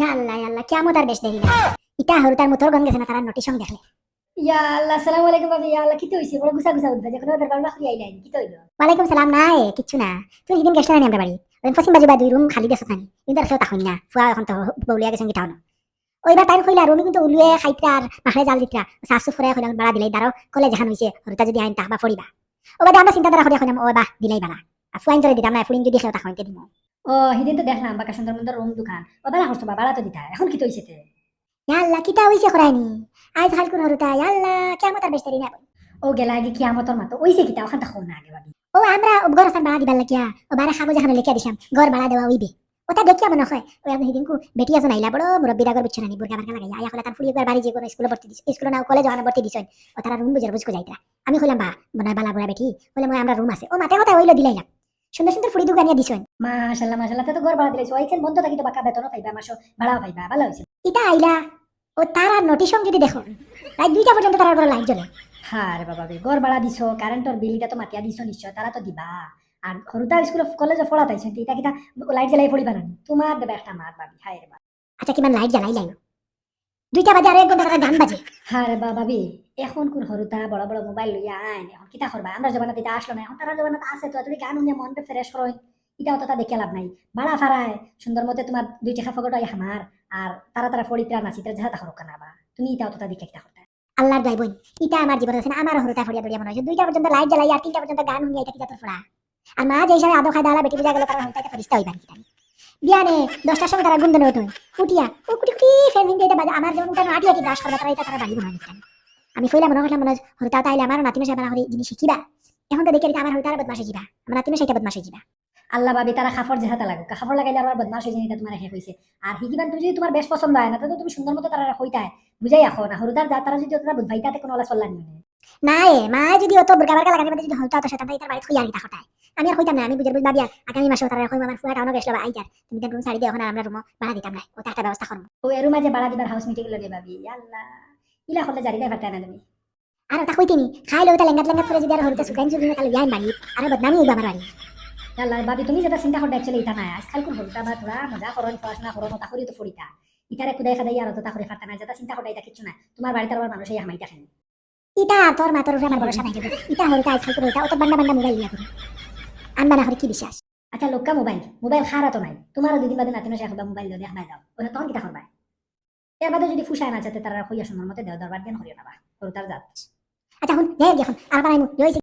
ইয়া আল্লাহ ইয়া আল্লাহ কিয়ামত আর বেশ দেরি না ইটা হরুতার মোটর গন গেছে না তারা নোটিশন দেখলে। ইয়া আল্লাহ আসসালামু আলাইকুম ভাবি। ইয়া আল্লাহ কিতে হইছে? বড় গুছা গুছা উঠবে যখন ওদের বাবা খুঁড়ি আইলাই কিতে হইলো? ওয়ালাইকুম সালাম না কিচ্ছু না। তুই সেদিন গেছিস না আমরা বাড়ি ওই পশ্চিম বাজু বা দুই রুম খালি দেশ নানি কিন্তু আর কেউ তাহই না ফুয়া এখন তো বউলিয়া গেছেন গিটাও না ওইবার টাইম কইলা রুমি কিন্তু উলুয়ে খাইতে আর মাখলে জাল দিতরা সাফ সুফ করে কইলাম বাড়া দিলাই দাঁড়াও কলে জাহান হইছে হরুতা যদি আইন তাহবা ফড়িবা ও বাদে আমরা চিন্তা ধারা করিয়া কইলাম ও বাহ দিলাই বালা আর ফুয়াইন ধরে দিতাম না ফুলিন যদি খেও তাহইতে দিমু। ও সেদিন তো দেখলাম বাকা সুন্দর সুন্দর রুম দোকান ও বালা করছো বালা তো দিতা এখন কিতে হইছে তে? ইয়া আল্লাহ কিটা হইছে করাইনি আজ হাল কোন হরুতা ইয়া আল্লাহ কিয়ামত আর বেশ দেরি না। ও গেলা আগে কিয়ামতর মাতো হইছে কিতা ওখান তাকো না আগে ভাবি। ও আমরা ঘর আসান বাড়া দিবার লাগিয়া ও বারা খাবো জাহানো লিখিয়া দিছাম ঘর বাড়া দেওয়া হইবে ওটা দেখিয়া মনে হয় ওই আমি সেদিনকু বেটি আছে নাইলা বড় মুরব্বী দাগর বিচ্ছু নানি বুরকা বারকা লাগাইয়া আয়া হলে তার ফুলি একবার বাড়ি যে কোনো স্কুলে ভর্তি দিছ স্কুলে না কলেজ ওখানে ভর্তি দিছন ও তারা রুম বুঝার বুঝকো যাইতরা আমি কইলাম বা মনে বালা বুড়া বেটি বলে মই আমরা রুম আছে ও মাথা কথা হইলো দিলাইলাম সুন্দর সুন্দর ফুলি দুগানিয়া দিছন। মাশাআল্লাহ মাশাআল্লাহ তো ঘর ভাড়া দিলাইছো ওইখান বন্ধ থাকি তো বাকা বেতনও পাইবা মাসো ভাড়াও পাইবা ভালো হইছে। ইটা আইলা ও তারা নোটিশন যদি দেখো রাত 2টা পর্যন্ত তারা ঘরে লাইট জ্বলে। হ্যাঁ রে বাবা ঘর ভাড়া দিছো কারেন্টর বিল এটা তো মাতিয়া দিছো নিশ্চয় তারা তো দিবা। আর হরুতা স্কুল কলেজে পড়া তাইছো এটা কিতা লাইট জ্বালাই পড়িবা না তোমার দেবে একটা মার ভাবি। হায় রে বাবা। আচ্ছা কিমান লাইট জ্বালাই লাইলো 2টা বাজে আর 1 ঘন্টা তারা গান বাজে। হ্যাঁ রে বাবা ভাবি এখন কোন হরুতা বড় বড় মোবাইল লইয়া আইন এখন কিতা করবা আমরা জমানাত এটা আসলো না এখন তারা জমানাত আছে তো তুমি গান শুনিয়া মনটা ফ্রেশ করো এটাও তো তা দেখে লাভ নাই ভাড়া ফারায় সুন্দর মতে তোমার 2 টাকা ফকট হয় আমার আর তারা তারা ফড়িতরা নাচিতরা যাহা তাহরক না বা তুমি এটাও তো তা দেখে কিতা করতে। আল্লাহর দয় বোন ইটা আমার জীবন আছে না আমার হরুতা ফড়িয়া ফড়িয়া মনে হয় 2টা পর্যন্ত লাইট জ্বালাই আর 3টা পর্যন্ত গান শুনিয়া এটা কি জাতর ফড়া আর মা যে হিসাবে আদো খাই দালা বেটি বুঝা গেল তারা হরুতা ফরিস্তা হইবার কি বিয়ানে 10টার সময় তারা গুন্দনে উঠুন উঠিয়া ও কুটি কুটি ফ্যান হিন্দে এটা বাজে আমার যেমন উঠানো আটি আটি ব্রাশ করবা তারা এটা তারা বাড়ি বানানি আমি ফইলা মনে করলাম মনে হরুতা তাইলে আমার নাতিনো সাহেব হরি জিনিস শিখিবা এখন তো দেখি আমার হরুতা বদমাশে যাবা আমার নাতিনো সাইটা বদমাশে যাবা। আল্লাহ ভাবি তারা খাফর যেহাতা লাগো খাফর লাগাইলে আবার বদমাশ হয়ে যায় তোমার শেষ হয়েছে। আর হিকিবান তুমি যদি তোমার বেশ পছন্দ হয় না তো তুমি সুন্দর মতো তারা হইতায় বুঝাই আখো না হরুতার যা তারা যদি তারা বুঝাইতাতে কোনো আলা চল্লা নিয়ে না মা যদি অত বুরকা বারকা লাগানি যদি হরুতা তো সেটা তার বাড়ি হইয়া গিতা হঠায় আমি আর হইতাম না আমি বুঝার বুঝ ভাবিয়া আগামী মাসে তারা কইবা আমার ফুয়া টাউনে গেছলা আইতার তুমি তার রুম ছাড়ি দিও এখন আমরা রুম ভাড়া দিতাম না ওটা একটা ব্যবস্থা করব। ও এর মাঝে বাড়া দিবার হাউস মিটিং লগে ভাবি আল্লাহ ইলা হলে জারি দেয় পারতা না তুমি। আর ওটা কইতিনি খাইলে ওটা লেঙ্গাত লেঙ্গাত করে যদি আর হরুতা সুকাইন যদি কালে ইয়াই বাড়ি আর বদনামি হইবা আমার বাড়ি। আল্লাহ ভাবি তুমি যেটা চিন্তা করতে অ্যাকচুয়ালি এটা নাই আজকাল কোন হলতা বা তোরা মজা করন পড়াশোনা করন তা করি তো ফরিতা ইটারে কুদাই খাদাই আর তো তা করে ফারতা না যেটা চিন্তা করতে এটা কিছু না তোমার বাড়িতে আবার মানুষ এই হামাইতা খানি ইটা তোর মাতর উপরে আমার ভরসা নাই দেব ইটা হরুতা আজকাল করে ওটা অত বান্না বান্না মোবাইল ইয়া করে আনবা না হরে কি বিশ্বাস। আচ্ছা লোকা মোবাইল মোবাইল খারা তো নাই তোমারও দুদিন বাদে নাতিনো শেখ বা মোবাইল দেখ নাই যাও ওটা তখন কিতা করবা এর বাদে যদি ফুসায় না চাতে তারা হইয়া সুন্দর মতে দেও দরবার দেন হরিয়া না বা তার জাত। আচ্ছা হুন এখন আর বানাইমু